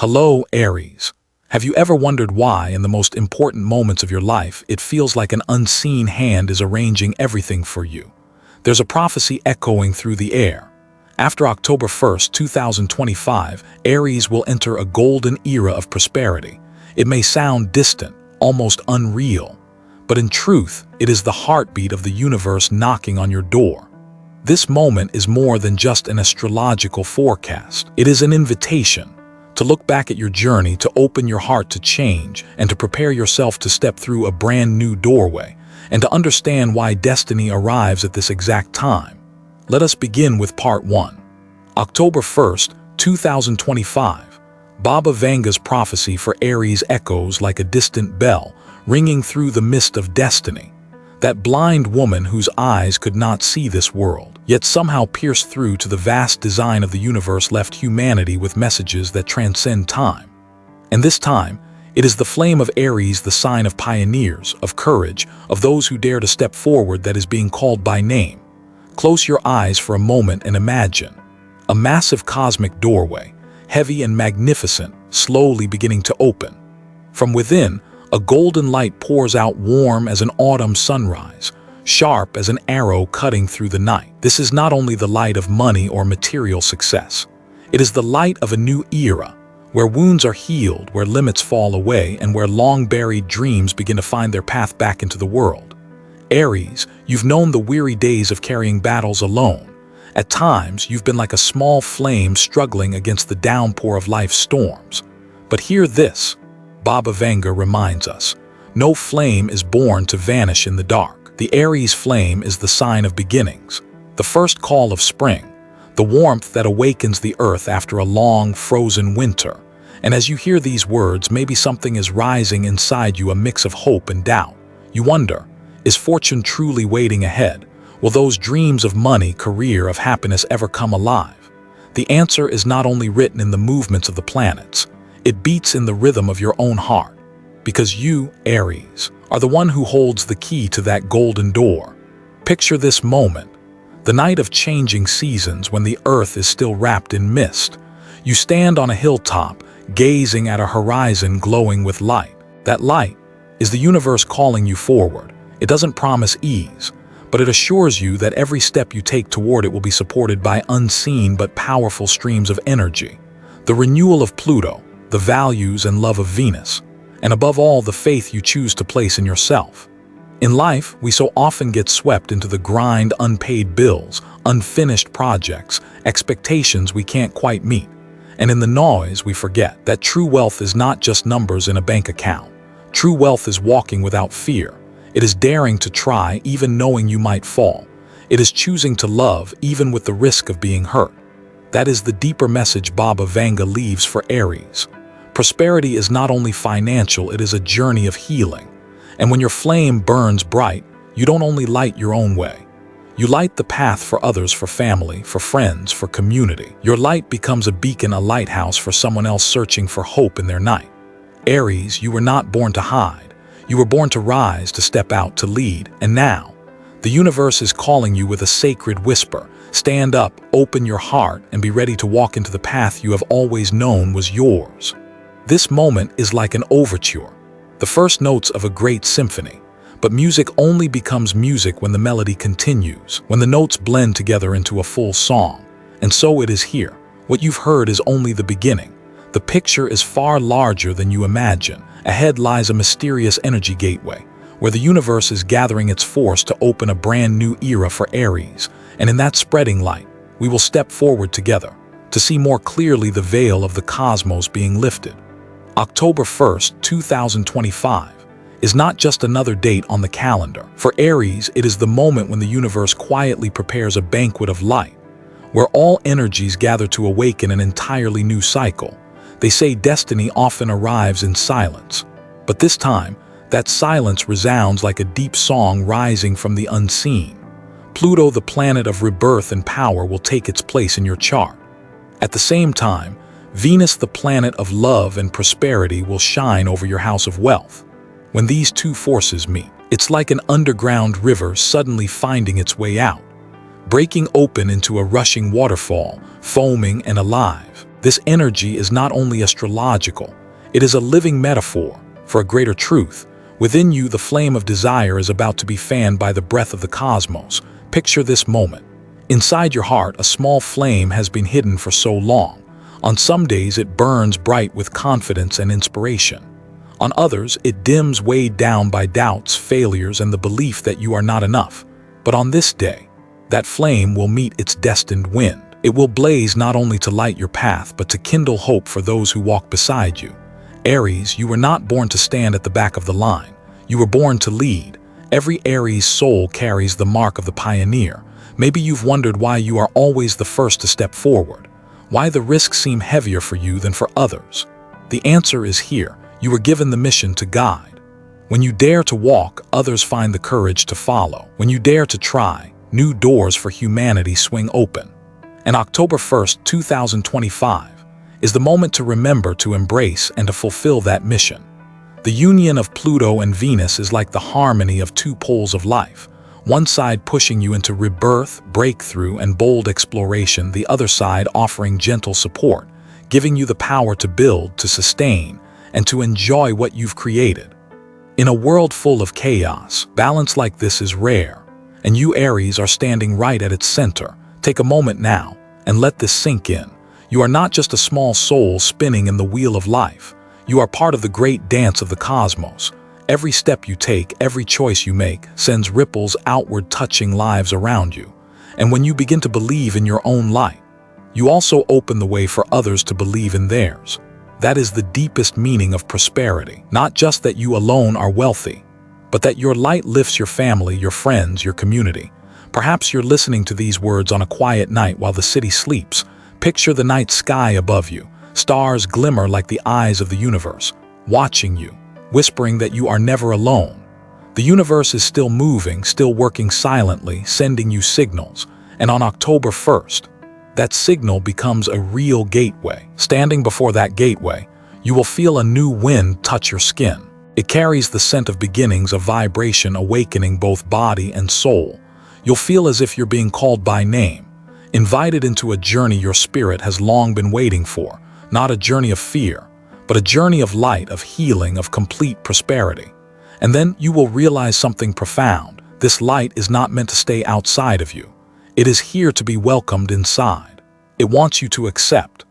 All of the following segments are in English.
Hello, Aries. Have you ever wondered why, in the most important moments of your life, it feels like an unseen hand is arranging everything for you? There's a prophecy echoing through the air. After October 1st, 2025, Aries will enter a golden era of prosperity. It may sound distant, almost unreal, but in truth, it is the heartbeat of the universe knocking on your door. This moment is more than just an astrological forecast. It is an invitation to look back at your journey, to open your heart to change, and to prepare yourself to step through a brand new doorway, and to understand why destiny arrives at this exact time. Let us begin with part 1. October 1st, 2025. Baba Vanga's prophecy for Aries echoes like a distant bell, ringing through the mist of destiny. That blind woman whose eyes could not see this world, yet somehow pierced through to the vast design of the universe, left humanity with messages that transcend time. And this time, it is the flame of Aries, the sign of pioneers, of courage, of those who dare to step forward, that is being called by name. Close your eyes for a moment and imagine a massive cosmic doorway, heavy and magnificent, slowly beginning to open. From within, a golden light pours out, warm as an autumn sunrise, sharp as an arrow cutting through the night. This is not only the light of money or material success. It is the light of a new era, where wounds are healed, where limits fall away, and where long-buried dreams begin to find their path back into the world. Aries, you've known the weary days of carrying battles alone. At times, you've been like a small flame struggling against the downpour of life's storms. But hear this. Baba Vanga reminds us, no flame is born to vanish in the dark. The Aries flame is the sign of beginnings, the first call of spring, the warmth that awakens the earth after a long, frozen winter. And as you hear these words, maybe something is rising inside you, a mix of hope and doubt. You wonder, is fortune truly waiting ahead? Will those dreams of money, career, of happiness ever come alive? The answer is not only written in the movements of the planets, it beats in the rhythm of your own heart, because you, Aries, are the one who holds the key to that golden door. Picture this moment, the night of changing seasons, when the earth is still wrapped in mist. You stand on a hilltop, gazing at a horizon glowing with light. That light is the universe calling you forward. It doesn't promise ease, but it assures you that every step you take toward it will be supported by unseen but powerful streams of energy. The renewal of Pluto, the values and love of Venus, and above all, the faith you choose to place in yourself. In life, we so often get swept into the grind, unpaid bills, unfinished projects, expectations we can't quite meet. And in the noise, we forget that true wealth is not just numbers in a bank account. True wealth is walking without fear. It is daring to try, even knowing you might fall. It is choosing to love, even with the risk of being hurt. That is the deeper message Baba Vanga leaves for Aries. Prosperity is not only financial, it is a journey of healing. And when your flame burns bright, you don't only light your own way. You light the path for others, for family, for friends, for community. Your light becomes a beacon, a lighthouse for someone else searching for hope in their night. Aries, you were not born to hide. You were born to rise, to step out, to lead. And now, the universe is calling you with a sacred whisper. Stand up, open your heart, and be ready to walk into the path you have always known was yours. This moment is like an overture, the first notes of a great symphony. But music only becomes music when the melody continues, when the notes blend together into a full song. And so it is here. What you've heard is only the beginning. The picture is far larger than you imagine. Ahead lies a mysterious energy gateway, where the universe is gathering its force to open a brand new era for Aries. And in that spreading light, we will step forward together to see more clearly the veil of the cosmos being lifted. October 1st, 2025 is not just another date on the calendar. For Aries, it is the moment when the universe quietly prepares a banquet of light, where all energies gather to awaken an entirely new cycle. They say destiny often arrives in silence, but this time, that silence resounds like a deep song rising from the unseen. Pluto, the planet of rebirth and power, will take its place in your chart. At the same time, Venus, the planet of love and prosperity, will shine over your house of wealth. When these two forces meet, it's like an underground river suddenly finding its way out, breaking open into a rushing waterfall, foaming and alive. This energy is not only astrological, it is a living metaphor for a greater truth. Within you, the flame of desire is about to be fanned by the breath of the cosmos. Picture this moment. Inside your heart, a small flame has been hidden for so long. On some days, it burns bright with confidence and inspiration. On others, it dims weighed down by doubts, failures, and the belief that you are not enough. But on this day, that flame will meet its destined wind. It will blaze not only to light your path, but to kindle hope for those who walk beside you. Aries, you were not born to stand at the back of the line. You were born to lead. Every Aries soul carries the mark of the pioneer. Maybe you've wondered why you are always the first to step forward, why the risks seem heavier for you than for others. The answer is here. You were given the mission to guide. When you dare to walk, others find the courage to follow. When you dare to try, new doors for humanity swing open. And October 1st, 2025, is the moment to remember, to embrace, and to fulfill that mission. The union of Pluto and Venus is like the harmony of two poles of life. One side pushing you into rebirth, breakthrough, and bold exploration, the other side offering gentle support, giving you the power to build, to sustain, and to enjoy what you've created. In a world full of chaos, balance like this is rare, and you Aries are standing right at its center. Take a moment now and let this sink in. You are not just a small soul spinning in the wheel of life. You are part of the great dance of the cosmos. Every step you take, every choice you make, sends ripples outward, touching lives around you. And when you begin to believe in your own light, you also open the way for others to believe in theirs. That is the deepest meaning of prosperity. Not just that you alone are wealthy, but that your light lifts your family, your friends, your community. Perhaps you're listening to these words on a quiet night while the city sleeps. Picture the night sky above you. Stars glimmer like the eyes of the universe, watching you, whispering that you are never alone. The universe is still moving, still working silently, sending you signals. And on October 1st, that signal becomes a real gateway. Standing before that gateway, you will feel a new wind touch your skin. It carries the scent of beginnings, a vibration awakening both body and soul. You'll feel as if you're being called by name, invited into a journey your spirit has long been waiting for. Not a journey of fear, but a journey of light, of healing, of complete prosperity. And then you will realize something profound. This light is not meant to stay outside of you. It is here to be welcomed inside. It wants you to accept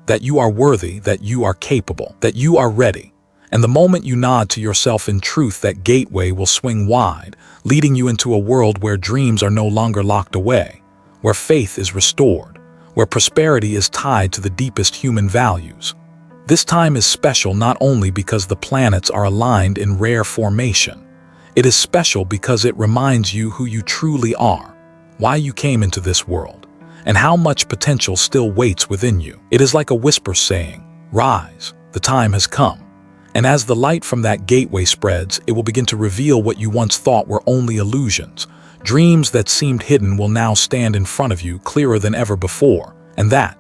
that you are worthy, that you are capable, that you are ready. And the moment you nod to yourself in truth, that gateway will swing wide, leading you into a world where dreams are no longer locked away, where faith is restored, where prosperity is tied to the deepest human values. This time is special not only because the planets are aligned in rare formation. It is special because it reminds you who you truly are, why you came into this world, and how much potential still waits within you. It is like a whisper saying, "Rise, the time has come." And as the light from that gateway spreads, it will begin to reveal what you once thought were only illusions. Dreams that seemed hidden will now stand in front of you, clearer than ever before. And that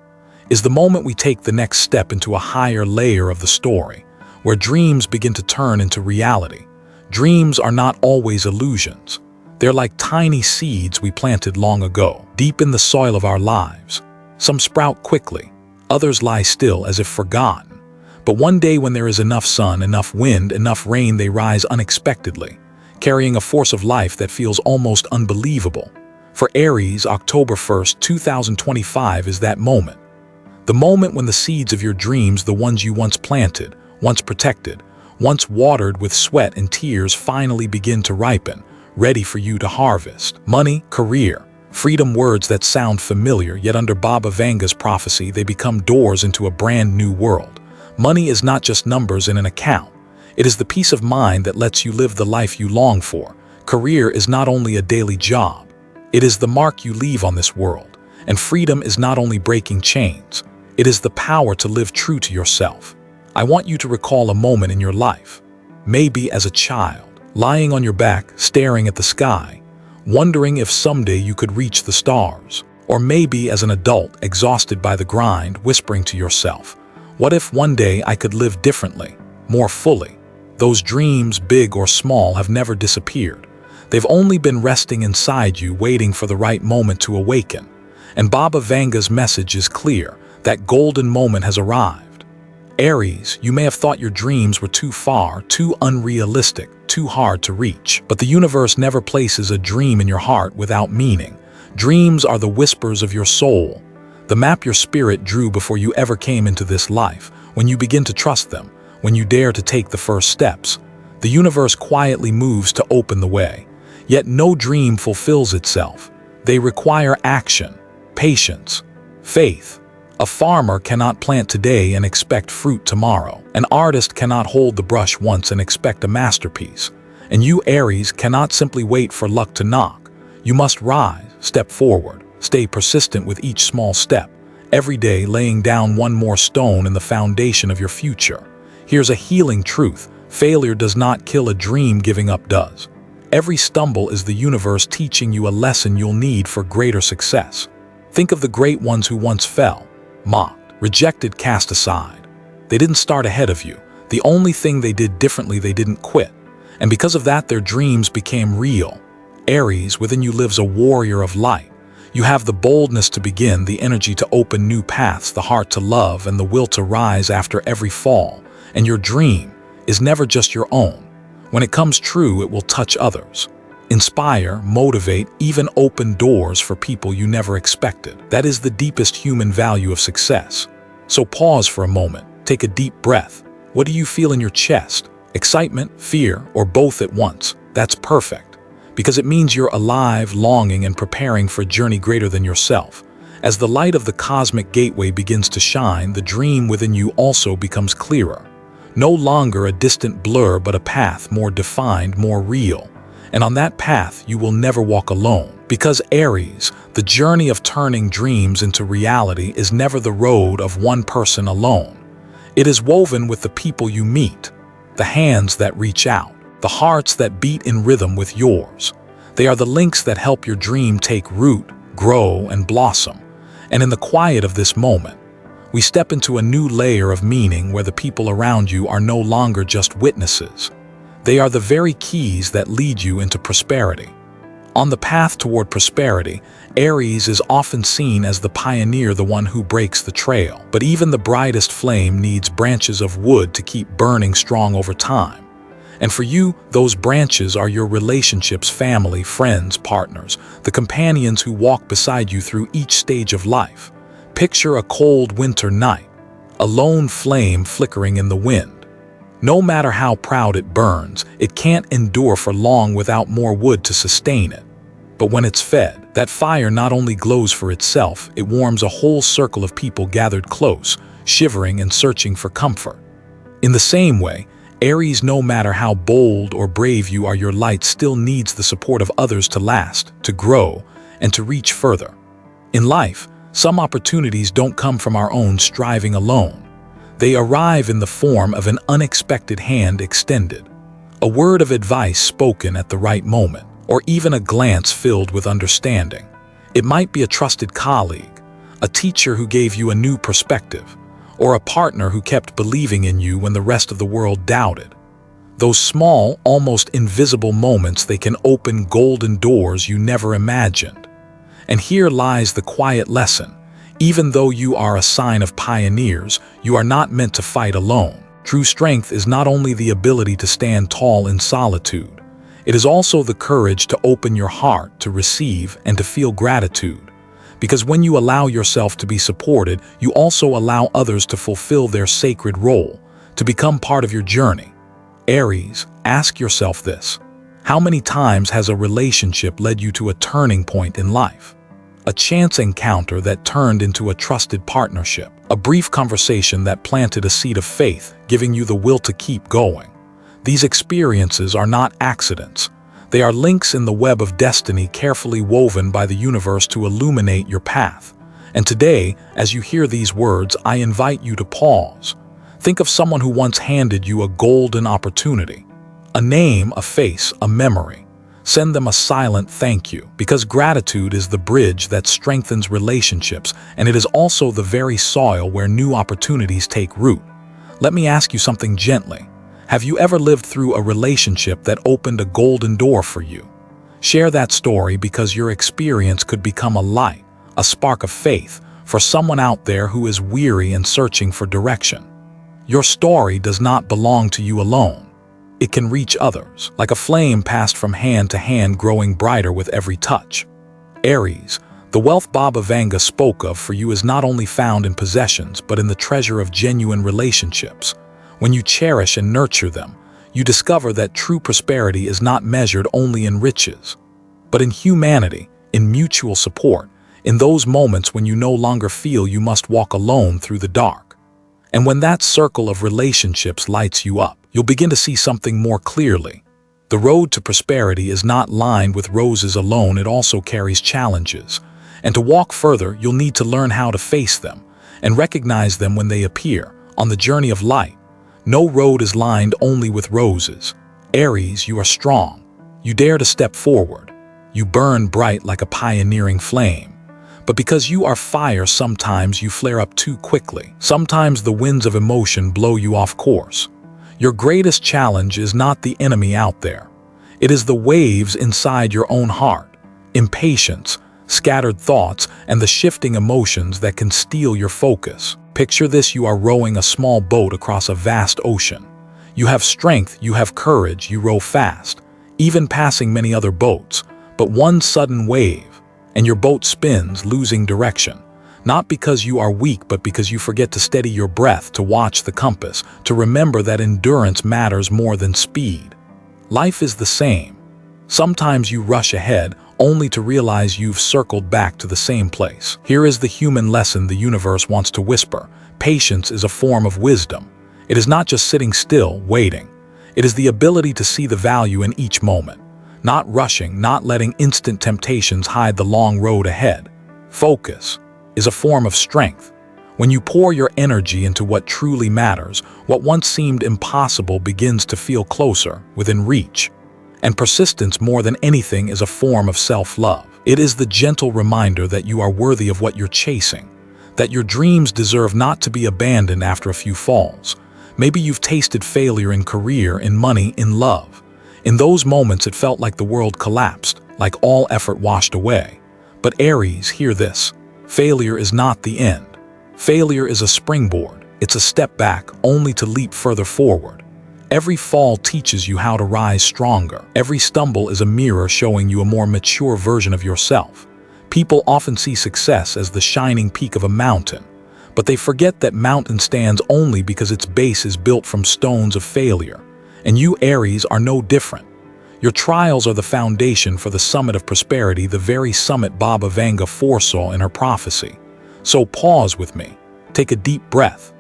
is the moment we take the next step into a higher layer of the story, where dreams begin to turn into reality. Dreams are not always illusions. They're like tiny seeds we planted long ago, deep in the soil of our lives. Some sprout quickly, others lie still as if forgotten. But one day when there is enough sun, enough wind, enough rain, they rise unexpectedly, carrying a force of life that feels almost unbelievable. For Aries, October 1st, 2025 is that moment. The moment when the seeds of your dreams, the ones you once planted, once protected, once watered with sweat and tears, finally begin to ripen, ready for you to harvest. Money, career, freedom, words that sound familiar, yet under Baba Vanga's prophecy, they become doors into a brand new world. Money is not just numbers in an account. It is the peace of mind that lets you live the life you long for. Career is not only a daily job. It is the mark you leave on this world. And freedom is not only breaking chains. It is the power to live true to yourself. I want you to recall a moment in your life, maybe as a child, lying on your back, staring at the sky, wondering if someday you could reach the stars. Or maybe as an adult, exhausted by the grind, whispering to yourself, "What if one day I could live differently, more fully?" Those dreams, big or small, have never disappeared. They've only been resting inside you, waiting for the right moment to awaken. And Baba Vanga's message is clear. That golden moment has arrived. Aries, you may have thought your dreams were too far, too unrealistic, too hard to reach. But the universe never places a dream in your heart without meaning. Dreams are the whispers of your soul, the map your spirit drew before you ever came into this life. When you begin to trust them, when you dare to take the first steps, the universe quietly moves to open the way. Yet no dream fulfills itself. They require action, patience, faith. A farmer cannot plant today and expect fruit tomorrow. An artist cannot hold the brush once and expect a masterpiece. And you, Aries, cannot simply wait for luck to knock. You must rise, step forward, stay persistent with each small step, every day laying down one more stone in the foundation of your future. Here's a healing truth: failure does not kill a dream, giving up does. Every stumble is the universe teaching you a lesson you'll need for greater success. Think of the great ones who once fell, mocked, rejected, cast aside. They didn't start ahead of you. The only thing they did differently, they didn't quit. And because of that, their dreams became real. Aries, within you lives a warrior of light. You have the boldness to begin, the energy to open new paths, the heart to love, and the will to rise after every fall. And your dream is never just your own. When it comes true, it will touch others, inspire, motivate, even open doors for people you never expected. That is the deepest human value of success. So pause for a moment, take a deep breath. What do you feel in your chest? Excitement, fear, or both at once? That's perfect, because it means you're alive, longing, and preparing for a journey greater than yourself. As the light of the cosmic gateway begins to shine, the dream within you also becomes clearer. No longer a distant blur, but a path more defined, more real. And on that path, you will never walk alone. Because Aries, the journey of turning dreams into reality is never the road of one person alone. It is woven with the people you meet, the hands that reach out, the hearts that beat in rhythm with yours. They are the links that help your dream take root, grow, and blossom. And in the quiet of this moment, we step into a new layer of meaning where the people around you are no longer just witnesses. They are the very keys that lead you into prosperity. On the path toward prosperity, Aries is often seen as the pioneer, the one who breaks the trail. But even the brightest flame needs branches of wood to keep burning strong over time. And for you, those branches are your relationships, family, friends, partners, the companions who walk beside you through each stage of life. Picture a cold winter night, a lone flame flickering in the wind. No matter how proud it burns, it can't endure for long without more wood to sustain it. But when it's fed, that fire not only glows for itself, it warms a whole circle of people gathered close, shivering and searching for comfort. In the same way, Aries, no matter how bold or brave you are, your light still needs the support of others to last, to grow, and to reach further. In life, some opportunities don't come from our own striving alone. They arrive in the form of an unexpected hand extended, a word of advice spoken at the right moment, or even a glance filled with understanding. It might be a trusted colleague, a teacher who gave you a new perspective, or a partner who kept believing in you when the rest of the world doubted. Those small, almost invisible moments, they can open golden doors you never imagined. And here lies the quiet lesson. Even though you are a sign of pioneers, you are not meant to fight alone. True strength is not only the ability to stand tall in solitude. It is also the courage to open your heart, to receive, and to feel gratitude. Because when you allow yourself to be supported, you also allow others to fulfill their sacred role, to become part of your journey. Aries, ask yourself this: how many times has a relationship led you to a turning point in life? A chance encounter that turned into a trusted partnership, a brief conversation that planted a seed of faith, giving you the will to keep going. These experiences are not accidents. They are links in the web of destiny carefully woven by the universe to illuminate your path. And today, as you hear these words, I invite you to pause. Think of someone who once handed you a golden opportunity. A name, a face, a memory. Send them a silent thank you, because gratitude is the bridge that strengthens relationships, and it is also the very soil where new opportunities take root. Let me ask you something gently. Have you ever lived through a relationship that opened a golden door for you? Share that story, because your experience could become a light, a spark of faith, for someone out there who is weary and searching for direction. Your story does not belong to you alone. It can reach others, like a flame passed from hand to hand, growing brighter with every touch. Aries, the wealth Baba Vanga spoke of for you is not only found in possessions, but in the treasure of genuine relationships. When you cherish and nurture them, you discover that true prosperity is not measured only in riches, but in humanity, in mutual support, in those moments when you no longer feel you must walk alone through the dark. And when that circle of relationships lights you up, you'll begin to see something more clearly. The road to prosperity is not lined with roses alone, it also carries challenges. And to walk further, you'll need to learn how to face them and recognize them when they appear. On the journey of light, no road is lined only with roses. Aries, you are strong. You dare to step forward. You burn bright like a pioneering flame. But because you are fire, sometimes you flare up too quickly. Sometimes the winds of emotion blow you off course. Your greatest challenge is not the enemy out there. It is the waves inside your own heart, impatience, scattered thoughts, and the shifting emotions that can steal your focus. Picture this: you are rowing a small boat across a vast ocean. You have strength, you have courage, you row fast, even passing many other boats. But one sudden wave, and your boat spins, losing direction. Not because you are weak, but because you forget to steady your breath, to watch the compass, to remember that endurance matters more than speed. Life is the same. Sometimes you rush ahead, only to realize you've circled back to the same place. Here is the human lesson the universe wants to whisper. Patience is a form of wisdom. It is not just sitting still, waiting. It is the ability to see the value in each moment. Not rushing, not letting instant temptations hide the long road ahead. Focus is a form of strength. When you pour your energy into what truly matters, what once seemed impossible begins to feel closer, within reach. And persistence, more than anything, is a form of self-love. It is the gentle reminder that you are worthy of what you're chasing, that your dreams deserve not to be abandoned after a few falls. Maybe you've tasted failure in career, in money, in love. In those moments, it felt like the world collapsed, like all effort washed away. But Aries, hear this. Failure is not the end. Failure is a springboard. It's a step back, only to leap further forward. Every fall teaches you how to rise stronger. Every stumble is a mirror showing you a more mature version of yourself. People often see success as the shining peak of a mountain, but they forget that mountain stands only because its base is built from stones of failure. And you, Aries, are no different. Your trials are the foundation for the summit of prosperity, the very summit Baba Vanga foresaw in her prophecy. So pause with me. Take a deep breath.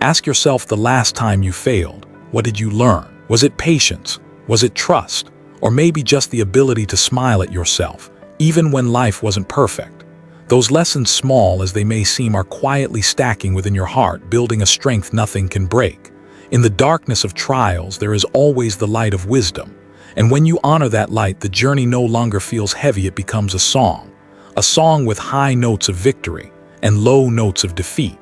Ask yourself, the last time you failed, what did you learn? Was it patience? Was it trust? Or maybe just the ability to smile at yourself, even when life wasn't perfect? Those lessons, small as they may seem, are quietly stacking within your heart, building a strength nothing can break. In the darkness of trials, there is always the light of wisdom. And when you honor that light, the journey no longer feels heavy, it becomes a song with high notes of victory and low notes of defeat.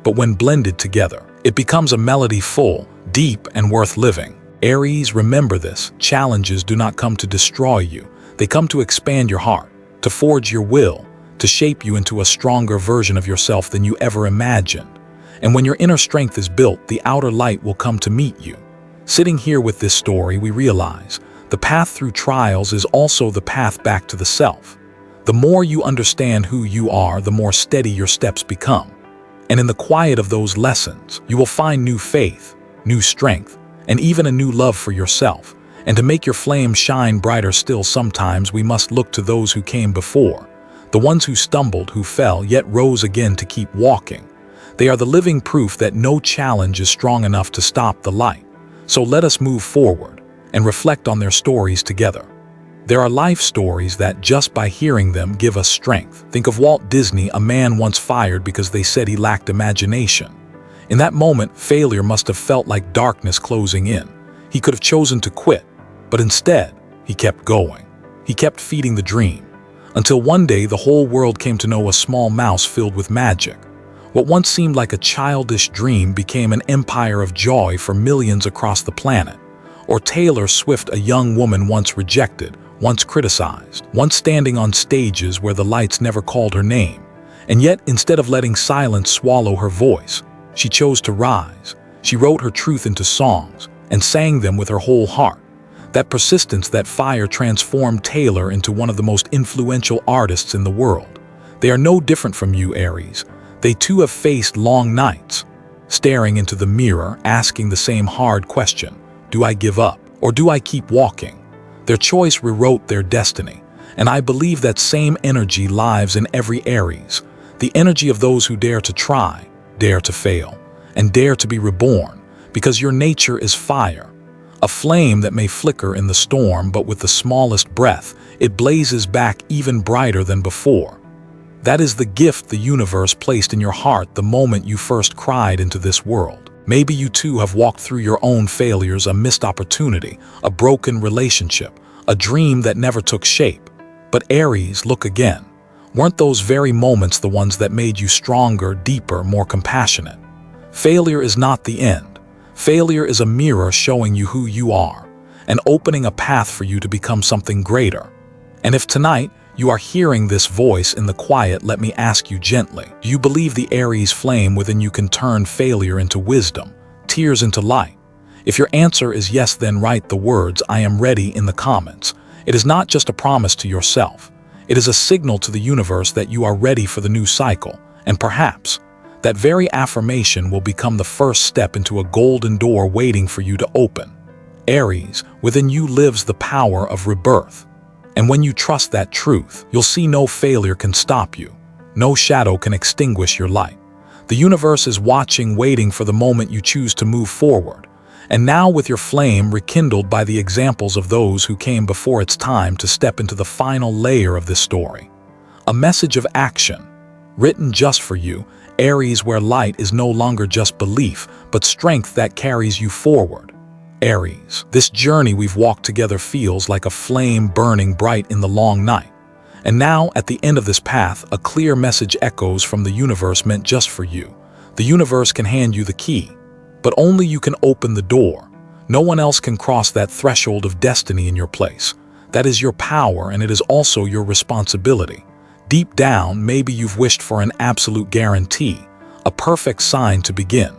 But when blended together, it becomes a melody full, deep, and worth living. Aries, remember this: challenges do not come to destroy you. They come to expand your heart, to forge your will, to shape you into a stronger version of yourself than you ever imagined. And when your inner strength is built, the outer light will come to meet you. Sitting here with this story, we realize the path through trials is also the path back to the self. The more you understand who you are, the more steady your steps become. And in the quiet of those lessons, you will find new faith, new strength, and even a new love for yourself. And to make your flame shine brighter still, sometimes we must look to those who came before, the ones who stumbled, who fell, yet rose again to keep walking. They are the living proof that no challenge is strong enough to stop the light. So let us move forward and reflect on their stories together. There are life stories that, just by hearing them, give us strength. Think of Walt Disney, a man once fired because they said he lacked imagination. In that moment, failure must have felt like darkness closing in. He could have chosen to quit, but instead, he kept going. He kept feeding the dream, until one day the whole world came to know a small mouse filled with magic. What once seemed like a childish dream became an empire of joy for millions across the planet. Or Taylor Swift, a young woman once rejected, once criticized, once standing on stages where the lights never called her name. And yet, instead of letting silence swallow her voice, she chose to rise. She wrote her truth into songs and sang them with her whole heart. That persistence, that fire transformed Taylor into one of the most influential artists in the world. They are no different from you, Aries. They too have faced long nights, staring into the mirror, asking the same hard question: do I give up or do I keep walking? Their choice rewrote their destiny, and I believe that same energy lives in every Aries. The energy of those who dare to try, dare to fail, and dare to be reborn, because your nature is fire. A flame that may flicker in the storm, but with the smallest breath, it blazes back even brighter than before. That is the gift the universe placed in your heart the moment you first cried into this world. Maybe you too have walked through your own failures, a missed opportunity, a broken relationship, a dream that never took shape. But Aries, look again. Weren't those very moments the ones that made you stronger, deeper, more compassionate? Failure is not the end. Failure is a mirror showing you who you are and opening a path for you to become something greater. And if tonight you are hearing this voice in the quiet, let me ask you gently, do you believe the Aries flame within you can turn failure into wisdom, tears into light? If your answer is yes, then write the words "I am ready" in the comments. It is not just a promise to yourself. It is a signal to the universe that you are ready for the new cycle, and perhaps that very affirmation will become the first step into a golden door waiting for you to open. Aries, within you lives the power of rebirth. And when you trust that truth, you'll see no failure can stop you. No shadow can extinguish your light. The universe is watching, waiting for the moment you choose to move forward. And now, with your flame rekindled by the examples of those who came before, it's time to step into the final layer of this story. A message of action, written just for you, Aries, where light is no longer just belief, but strength that carries you forward. Aries, this journey we've walked together feels like a flame burning bright in the long night. And now, at the end of this path, a clear message echoes from the universe meant just for you. The universe can hand you the key, but only you can open the door. No one else can cross that threshold of destiny in your place. That is your power, and it is also your responsibility. Deep down, maybe you've wished for an absolute guarantee, a perfect sign to begin.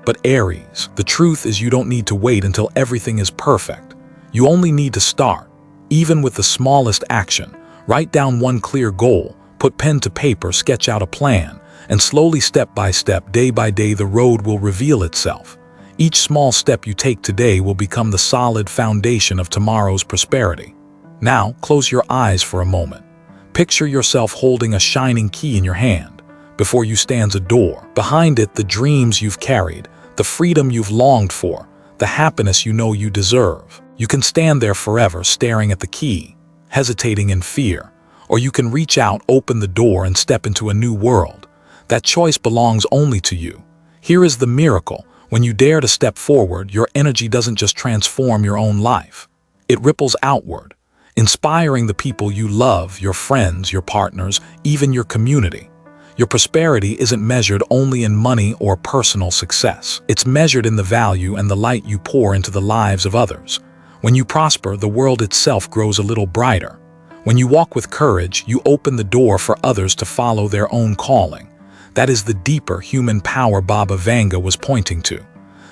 But Aries, the truth is you don't need to wait until everything is perfect. You only need to start, even with the smallest action. Write down one clear goal, put pen to paper, sketch out a plan, and slowly, step by step, day by day, the road will reveal itself. Each small step you take today will become the solid foundation of tomorrow's prosperity. Now, close your eyes for a moment. Picture yourself holding a shining key in your hand. Before you stands a door. Behind it, the dreams you've carried, the freedom you've longed for, the happiness you know you deserve. You can stand there forever, staring at the key, hesitating in fear. Or you can reach out, open the door, and step into a new world. That choice belongs only to you. Here is the miracle. When you dare to step forward, your energy doesn't just transform your own life. It ripples outward, inspiring the people you love, your friends, your partners, even your community. Your prosperity isn't measured only in money or personal success. It's measured in the value and the light you pour into the lives of others. When you prosper, the world itself grows a little brighter. When you walk with courage, you open the door for others to follow their own calling. That is the deeper human power Baba Vanga was pointing to.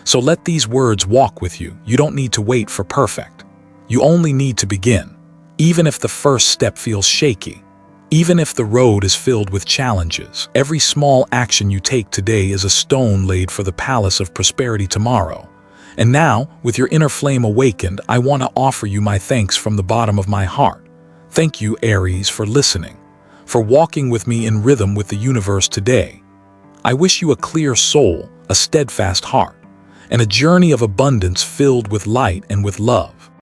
So let these words walk with you. You don't need to wait for perfect. You only need to begin. Even if the first step feels shaky, even if the road is filled with challenges, every small action you take today is a stone laid for the palace of prosperity tomorrow. And now, with your inner flame awakened, I want to offer you my thanks from the bottom of my heart. Thank you, Aries, for listening, for walking with me in rhythm with the universe today. I wish you a clear soul, a steadfast heart, and a journey of abundance filled with light and with love.